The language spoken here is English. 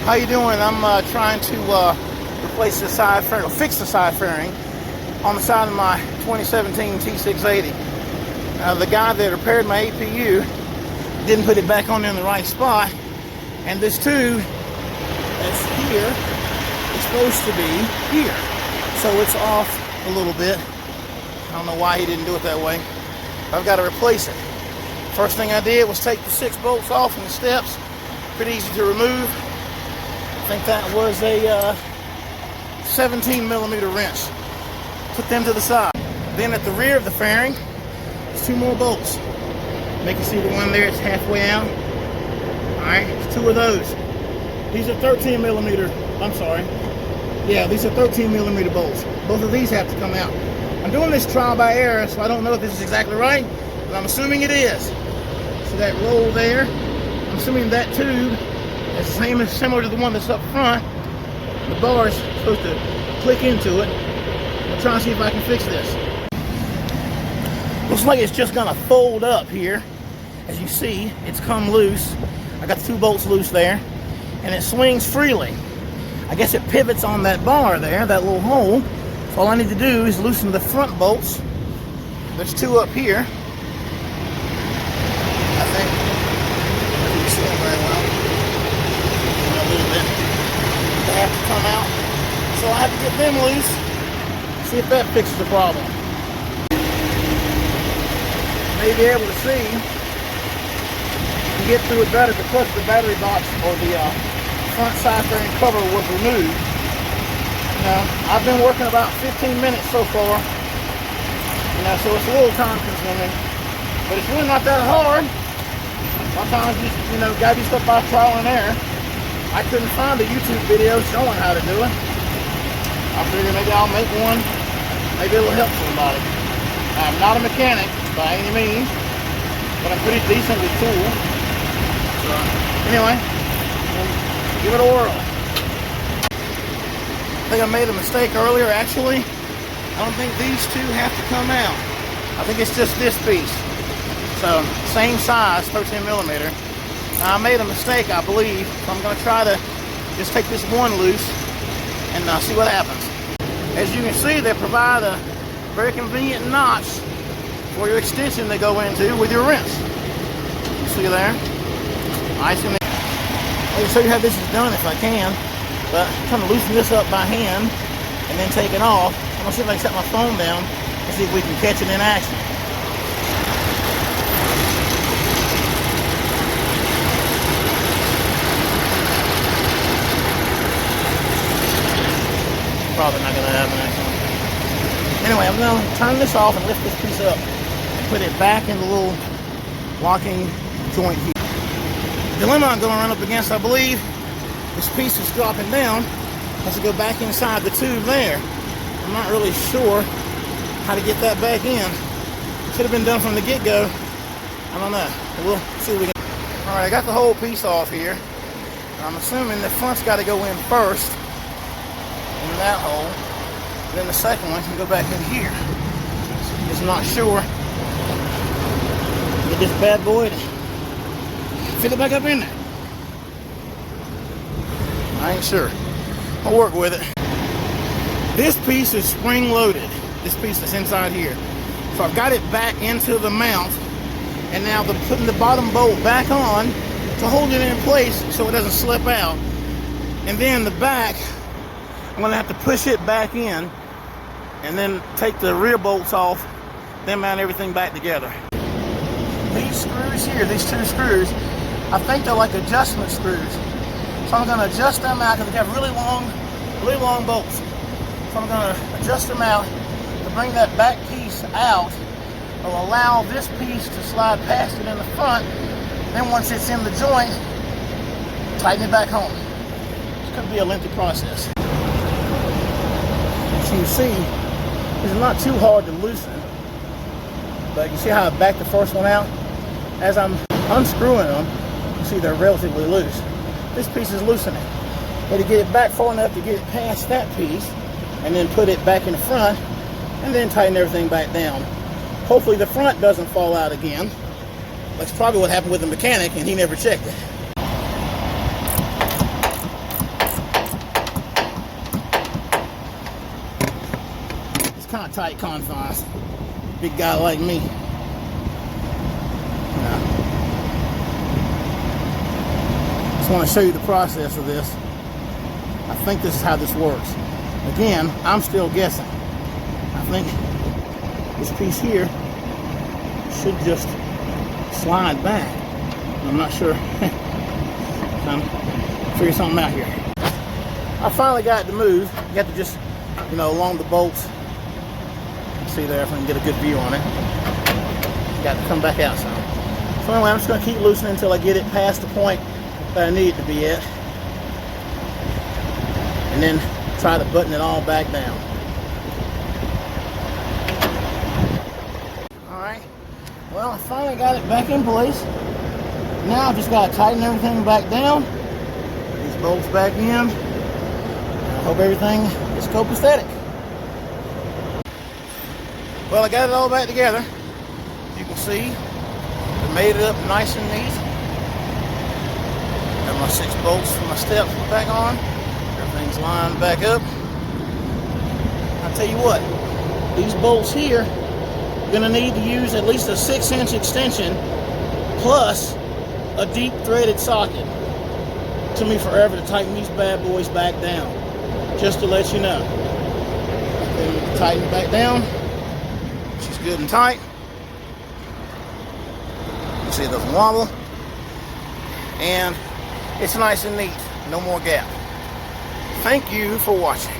How you doing? I'm trying to replace the side fairing, or fix the side fairing on the side of my 2017 T680. The guy that repaired my APU didn't put it back on in the right spot, and this tube that's here is supposed to be here, so it's off a little bit. I don't know why he didn't do it that way. I've got to replace it. First thing I did was take the 6 bolts off from the steps. Pretty easy to remove. I think that was a 17mm wrench. Put them to the side. Then at the rear of the fairing, there's 2 more bolts. Make you see the one there, it's halfway out. Alright, there's 2 of those. These are 13mm, I'm sorry. Yeah, these are 13mm bolts. Both of these have to come out. I'm doing this trial by error, so I don't know if this is exactly right, but I'm assuming it is. See that roll there? I'm assuming that tube is similar to the one that's up front. The bar is supposed to click into it. I'm trying to see if I can fix this. Looks like it's just gonna fold up here. As you see, it's come loose. I got the 2 bolts loose there, and it swings freely. I guess it pivots on that bar there, that little hole. So all I need to do is loosen the front bolts. There's 2 up here. I think. You can see them very well. A little bit. They have to come out. So I have to get them loose. See if that fixes the problem. You may be able to see. You can get through it better because the battery box or the front side fairing cover was removed. I've been working about 15 minutes so far, so it's a little time consuming, but it's really not that hard. Sometimes you gotta do stuff by trial and error. I couldn't find a YouTube video showing how to do it. I figured maybe I'll make one. Maybe it'll help somebody. I'm not a mechanic by any means, but I'm pretty decently cool. So anyway, give it a whirl. I think I made a mistake earlier. Actually, I don't think these 2 have to come out. I think it's just this piece. So same size, 13mm. I made a mistake, I believe. So I'm going to try to just take this one loose and see what happens. As you can see, they provide a very convenient notch for your extension to go into with your wrench. You see there? Nice and there. I'll show you how this is done if I can. But I'm trying to loosen this up by hand and then take it off. I'm going to see if I can set my phone down and see if we can catch it in action. Probably not going to happen actually. Anyway, I'm going to turn this off and lift this piece up and put it back in the little locking joint here. The dilemma I'm going to run up against, I believe, this piece is dropping down, has to go back inside the tube there. I'm not really sure how to get that back in. Should have been done from the get-go. I don't know. We'll see what we can. Alright, I got the whole piece off here. I'm assuming the front's got to go in first, in that hole. And then the second one can go back in here. Just not sure. Get this bad boy to fit it back up in there. I ain't sure. I'll work with it. This piece is spring loaded. This piece that's inside here. So I've got it back into the mount, and now they're putting the bottom bolt back on to hold it in place so it doesn't slip out. And then the back, I'm gonna have to push it back in and then take the rear bolts off, then mount everything back together. These screws here, these 2 screws, I think they're like adjustment screws. So I'm going to adjust them out because they have really long bolts. So I'm going to adjust them out to bring that back piece out. It'll allow this piece to slide past it in the front. Then once it's in the joint, tighten it back home. This could be a lengthy process. As you can see, it's not too hard to loosen. But you see how I backed the first one out? As I'm unscrewing them, you see they're relatively loose. This piece is loosening. But to get it back far enough to get it past that piece, and then put it back in the front, and then tighten everything back down. Hopefully the front doesn't fall out again. That's probably what happened with the mechanic, and he never checked it. tight confines. Big guy like me. Just want to show you the process of this. I think this is how this works. Again, I'm still guessing. I think this piece here should just slide back. I'm not sure. I'm figure something out here. I finally got it to move. You have to just, along the bolts. See there if I can get a good view on it. Got to come back out some. So anyway, I'm just going to keep loosening until I get it past the point that I need it to be at. And then try to button it all back down. Alright. Well, I finally got it back in place. Now I just got to tighten everything back down. These bolts back in. I hope everything is copacetic. Well, I got it all back together. As you can see, I made it up nice and neat. Got my 6 bolts for my steps back on. Everything's lined back up. I'll tell you what, these bolts here, you're going to need to use at least a 6-inch extension plus a deep threaded socket. It took me forever to tighten these bad boys back down. Just to let you know. Okay, tighten it back down. She's good and tight. You see it doesn't wobble. And it's nice and neat. No more gap. Thank you for watching.